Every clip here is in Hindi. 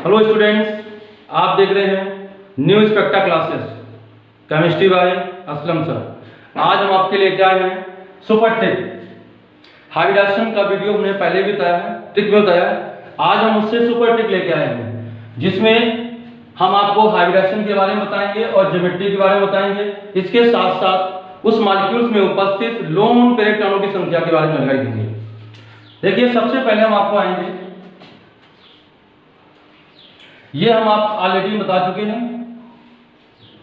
हेलो स्टूडेंट्स, आप देख रहे हैं new Specta classes chemistry by Aslam sir. आज हम आपके लिए क्या है सुपर ट्रिक हाइब्रिडेशन का वीडियो हमने पहले भी बताया है, ट्रिक में बताया है। आज हम उससे सुपर ट्रिक लेके आए हैं जिसमें हम आपको हाइब्रिडेशन के बारे में बताएंगे और ज्योमेट्री के बारे में बताएंगे। इसके साथ साथ उस मॉलिक्यूल्स में उपस्थित लोन पेयर इलेक्ट्रॉनों की संख्या के बारे में जानकारी देंगे। देखिए, सबसे पहले हम आपको आएंगे, ये हम आप ऑलरेडी बता चुके हैं।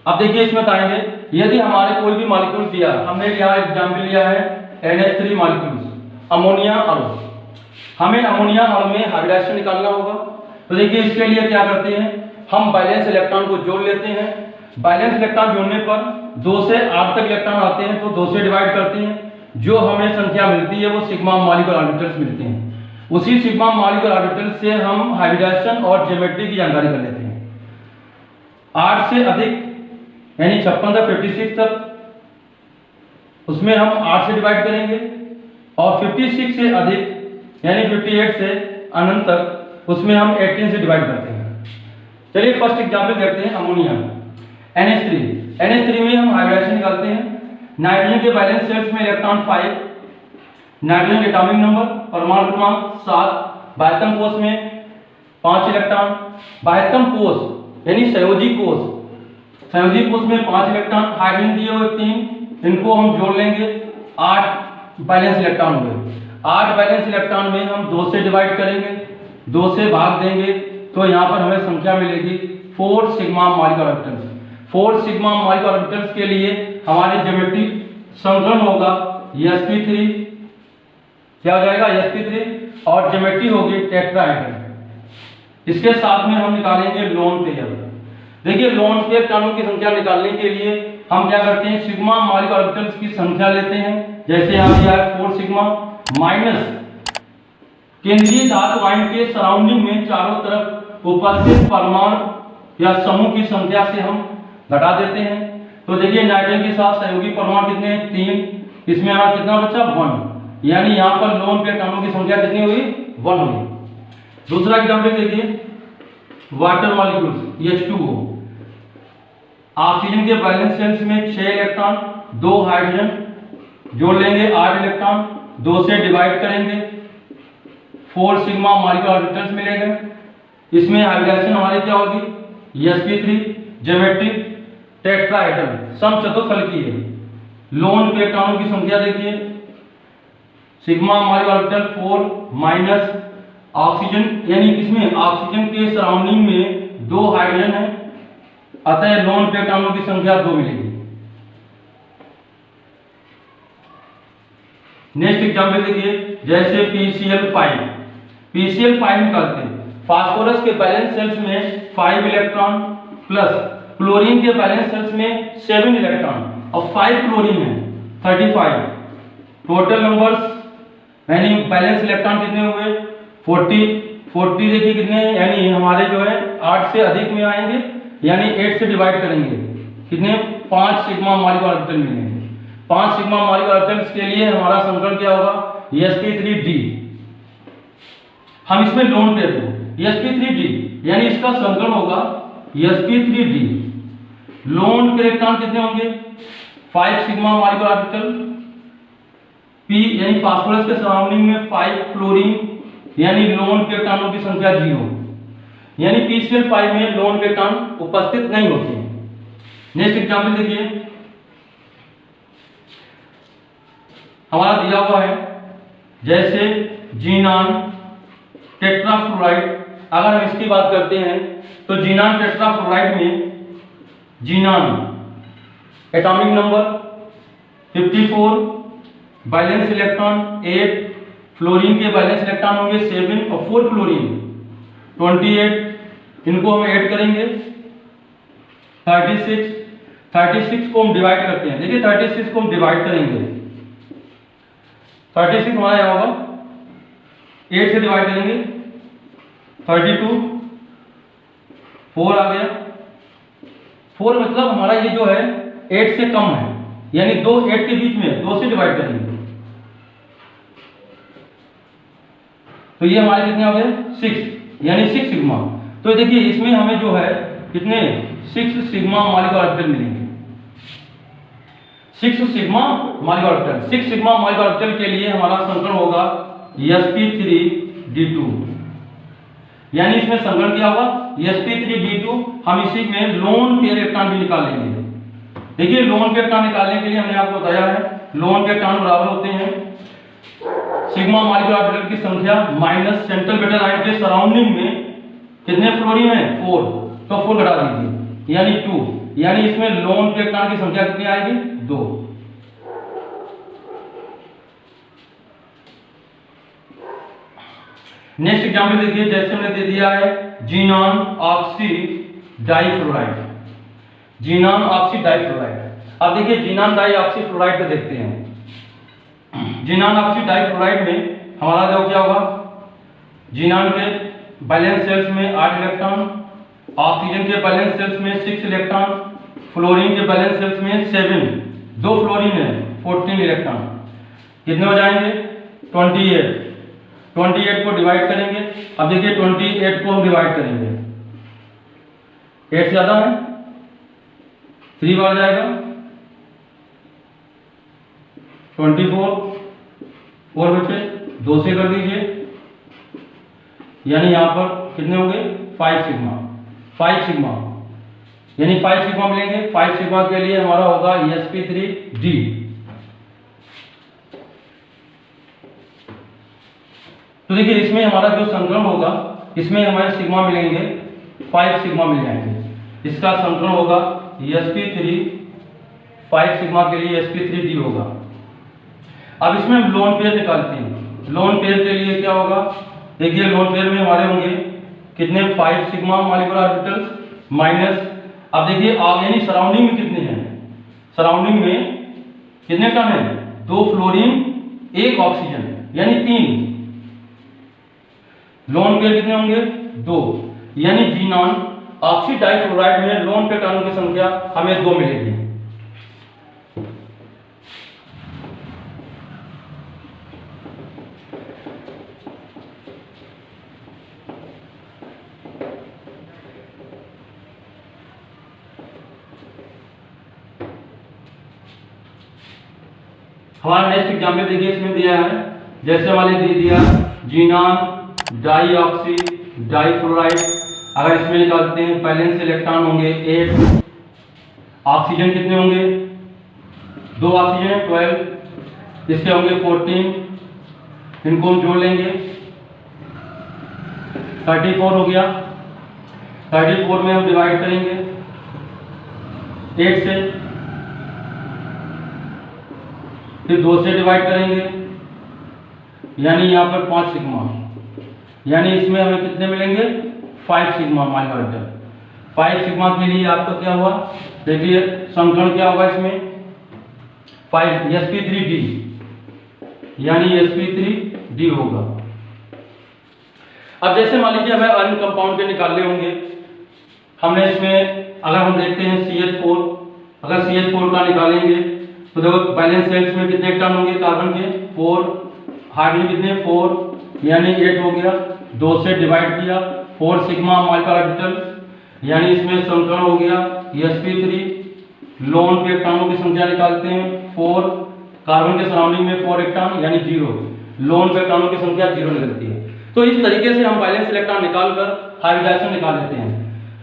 अब देखिए, इसमें बताएंगे यदि हमारे कोई भी मॉलिक्यूल दिया, हमने यहाँ एग्जाम्पल लिया है NH3 मॉलिक्यूल्स अमोनिया अणु। हमें अमोनिया अणु में हाइब्रिडेशन निकालना होगा। तो देखिए, इसके लिए क्या करते हैं, हम बैलेंस इलेक्ट्रॉन को जोड़ लेते हैं। बैलेंस इलेक्ट्रॉन जोड़ने पर 2 से 8 तक इलेक्ट्रॉन आते हैं, तो 2 से डिवाइड करते हैं। जो हमें संख्या मिलती है वो सिग्मा मॉलिक्यूलर ऑर्बिटल्स मिलते हैं। उसी सिग्मा मॉलिक्यूलर ऑर्बिटल से हम हाइब्रिडेशन और ज्योमेट्री की जानकारी कर लेते हैं। 8 से अधिक यानी 56 तक 56 तक, उसमें हम 8 से डिवाइड करेंगे। और 56 से अधिक यानी 58 से अनंत तक, उसमें हम 18 से डिवाइड करते हैं। चलिए फर्स्ट एग्जाम्पल देखते हैं, अमोनिया NH3 में हम हाइब्रिडेशन निकालते हैं। नाइट्रोजन के बैलेंस शेल्स में इलेक्ट्रॉन 5, नाइट्रोजन एटॉमिक नंबर परमाणु क्रमांक 7, बाह्यतम कोष में 5 इलेक्ट्रॉन, बाह्यतम कोष यानी संयोजी कोष में 5 इलेक्ट्रॉन, हाइड्रोजन दिए हुए 3, इनको हम जोड़ लेंगे, 8 बैलेंस इलेक्ट्रॉन हुए। 8 बैलेंस इलेक्ट्रॉन में हम 2 से डिवाइड करेंगे, 2 से भाग देंगे, तो यहाँ पर हमें संख्या मिलेगी 4 sigma molecular orbitals. 4 sigma molecular orbitals के लिए हमारे ज्योमेट्री संकलन होगा sp3, क्या हो जाएगा sp3, और ज्योमेट्री होगी टेट्राहेड्रल। इसके साथ में हम निकालेंगे लोन पेयर। देखिए, लोन पेयर इलेक्ट्रॉनों की संख्या निकालने के लिए हम क्या करते हैं, सिग्मा मॉलिक्यूलर ऑर्बिटल्स की संख्या लेते हैं। जैसे यहाँ दिया है 4 सिग्मा माइनस केंद्रीय धातु आयन के सराउंडिंग में चारों तरफ उपस्थित परमाणु या समूह की संख्या से हम घटा देते हैं। तो देखिए, नाइट्रोजन के साथ सहयोगी परमाणु कितने हैं, 3, इसमें हमारा कितना बचा 1, यानी यहाँ पर लोन पेयर इलेक्ट्रॉनों की संख्या कितनी हुई, 1 हुई। दूसरा एग्जांपल देखिए, वाटर मॉलिक्यूल्स H2O। ऑक्सीजन के बैलेंस शेल्स में 6 इलेक्ट्रॉन, 2 हाइड्रोजन, जोड़ लेंगे 8 इलेक्ट्रॉन, 2 से डिवाइड करेंगे, 4 सिग्मा मॉलिक्यूलर ऑर्बिटल्स मिलेंगे। इसमें हाइब्रिडेशन हमारी क्या होगी, sp3, ज्योमेट्री टेट्राहेड्रल, समचतुर्फलकीय है। लोन पेयर इलेक्ट्रॉनों की संख्या देखिए, sigma molecular orbital 4 minus oxygen, यानी इसमें ऑक्सीजन के सराउंडिंग में 2 हाइड्रोजन है, अतः लोन पेयर इलेक्ट्रॉनों की संख्या 2 मिलेगी। नेक्स्ट एग्जांपल देखिए, जैसे PCl5 निकालते हैं। फास्फोरस के बैलेंस शेल्स में 5 इलेक्ट्रॉन प्लस क्लोरीन के बैलेंस शेल्स में 7 इलेक्ट्रॉन और 5 क्लोरीन है, 35। टोटल नंबर्स यानी बैलेंस इलेक्ट्रॉन कितने हुए, 40 देखिए कितने हैं, यानी हमारे जो है 8 से अधिक में आएंगे, यानी 8 से डिवाइड करेंगे, कितने 5 सिग्मा मॉलिक्यूलर ऑर्बिटल मिलेंगे। 5 सिग्मा मॉलिक्यूलर ऑर्बिटल्स के लिए हमारा संकलन क्या होगा, sp3d। हम इसमें लोन पेयर दें sp3d, यानी इसका संकलन होगा sp3d। लोन पेयर इलेक्ट्रॉन कितने होंगे, 5 सिग्मा मॉलिक्यूलर ऑर्बिटल, p यानी फास्फोरस के सराउंडिंग में 5 क्लोरीन, यानी लोन पेयर इलेक्ट्रॉनों की संख्या 0, यानी PCl5 में लोन पेयर इलेक्ट्रॉन उपस्थित नहीं होते हैं। नेक्स्ट एग्जांपल देखिए, हमारा दिया हुआ है जैसे जीनान टेट्राफ्लोराइड। अगर हम इसकी बात करते हैं तो जीनान टेट्राफ्लोराइड में xenon atomic number 54, valence electron 8, fluorine के बैलेंस इलेक्ट्रॉन होंगे 7 और 4 क्लोरीन 28, इनको हम ऐड करेंगे 36 को हम डिवाइड करते हैं। देखिए, 36 को हम डिवाइड करेंगे, 36 हमारा यहाँ होगा, 8 से डिवाइड करेंगे 32, 4 आ गया। 4 मतलब हमारा ये जो है 8 से कम है, यानी 2 8 के बीच में 2 से डिवाइड करेंगे, तो ये हमारे कितने हो गए 6, यानी 6 सिग्मा। तो देखिए इसमें हमें जो है कितने 6 सिग्मा मॉलिक्यूलर ऑर्बिटल मिलेंगे। 6 sigma molecular orbital. 6 sigma molecular orbital के लिए हमारा संकरण होगा sp3d2, यानी इसमें संकरण क्या होगा sp3d2। हम इसी में लोन पेयर इलेक्ट्रॉन भी निकाल लेंगे। देखिए लोन पेयर इलेक्ट्रॉन निकालने के लिए हमने आपको बताया है लोन पेयर इलेक्ट्रॉन बराबर होते हैं सिग्मा मॉलिक्यूलर ऑर्बिटल की संख्या माइनस सेंट्रल मेटल आयन के सराउंडिंग में कितने फ्लोरीन है 4, तो 4 घटा दीजिए यानी 2, यानी इसमें लोन पेयर इलेक्ट्रॉन की संख्या कितनी आएगी 2। नेक्स्ट एग्जांपल देखिए, जैसे हमने दे दिया है xenon oxy difluoride. Xenon oxy difluoride. अब देखिए जीनॉन डाइऑक्सी फ्लोराइड को देखते हैं। जीनॉन ऑक्सी डाइफ्लोराइड में हमारा जो क्या होगा, जीनॉन के बैलेंस सेल्स में 8 इलेक्ट्रॉन, ऑक्सीजन के बैलेंस सेल्स में 6 इलेक्ट्रॉन, फ्लोरीन के बैलेंस सेल्स में 7, 2 फ्लोरीन है 14 इलेक्ट्रॉन। कितने हो जाएंगे 28। 28 को डिवाइड करेंगे। अब देखिए 28 को हम डिवाइड करेंगे, 8 से ज्यादा है 3 बार जाएगा 24, 4 बचे 2 से कर दीजिए, यानी यहां पर कितने होंगे 5 सिग्मा। 5 सिग्मा यानी 5 सिग्मा मिलेंगे। 5 सिग्मा के लिए हमारा होगा sp3d। तो देखिए इसमें हमारा जो संकरण होगा इसमें हमारे सिग्मा मिलेंगे 5 सिग्मा मिल जाएंगे। इसका संकरण होगा sp3, 5 सिग्मा के लिए sp3d होगा। अब इसमें हम लोन पेयर निकालते हैं। लोन पेयर के लिए क्या होगा, देखिए लोन पेयर में हमारे होंगे कितने 5 सिग्मा मॉलिक्यूलर ऑर्बिटल माइनस, अब देखिए आप यानी सराउंडिंग में कितने हैं, सराउंडिंग में कितने टन है 2 फ्लोरीन 1 ऑक्सीजन यानी 3। लोन पेयर कितने होंगे 2, यानी जीनॉन ऑक्सी डाइफ्लोराइड में लोन पेयर अणुओं की संख्या हमें 2 मिलेगी। हमारा नेक्स्ट एग्जाम्पल देखिए, इसमें दिया है जैसे हमारे दे दिया जीनॉन डाइऑक्सी डाइफ्लोराइड। अगर इसमें निकालते हैं बैलेंस इलेक्ट्रॉन होंगे 8, ऑक्सीजन कितने होंगे 2 ऑक्सीजन 12, इसके होंगे 14, इनको हम जोड़ लेंगे 34 हो गया। 34 में हम डिवाइड करेंगे 8 से, फिर 2 से डिवाइड करेंगे यानी यहाँ पर 5 सिग्मा, यानी इसमें हमें कितने मिलेंगे 5 सिग्मा मॉलिक्यूलर ऑर्बिटल। 5 सिग्मा के लिए आपका क्या हुआ, देखिए संकरण क्या होगा इसमें 5 sp3d, यानी sp3d होगा। अब जैसे मान लीजिए हमें अन्य कंपाउंड के निकालने होंगे, हमने इसमें अगर हम देखते हैं CH4, अगर CH4 का निकालेंगे तो देखो बैलेंस सेल्स में कितने इलेक्ट्रॉन होंगे कार्बन के 4, हाइड्रोजन कितने 4 यानी 8 हो गया। 2 से डिवाइड किया 4 सिग्मा मॉलिक्यूलर ऑर्बिटल, यानी इसमें संकरण हो गया sp3। लोन पे इलेक्ट्रॉनों की संख्या निकालते हैं 4, कार्बन के सराउंडिंग में 4 इलेक्ट्रॉन यानी 0, लोन पे इलेक्ट्रॉनों की संख्या 0 निकलती है। तो इस तरीके से हम बैलेंस इलेक्ट्रॉन निकालकर हाइब्रिडाइजेशन निकाल लेते हैं।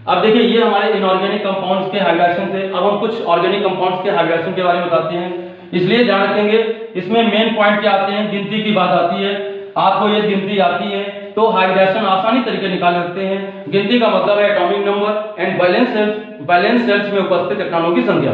अब देखिए ये हमारे इनऑर्गेनिक कंपाउंड्स के हाइब्रिडाइजेशन थे। अब हम कुछ ऑर्गेनिक कंपाउंड्स के हाइब्रिडाइजेशन के बारे में बताते हैं, इसलिए ध्यान रखेंगे। इसमें मेन पॉइंट क्या आते हैं, गिनती की बात आती है। आपको ये गिनती आती है तो हाइब्रिडाइजेशन आसानी तरीके निकाल सकते हैं। गिनती का मतलब है atomic number and valence shells में उपस्थित इलेक्ट्रॉनों की संख्या।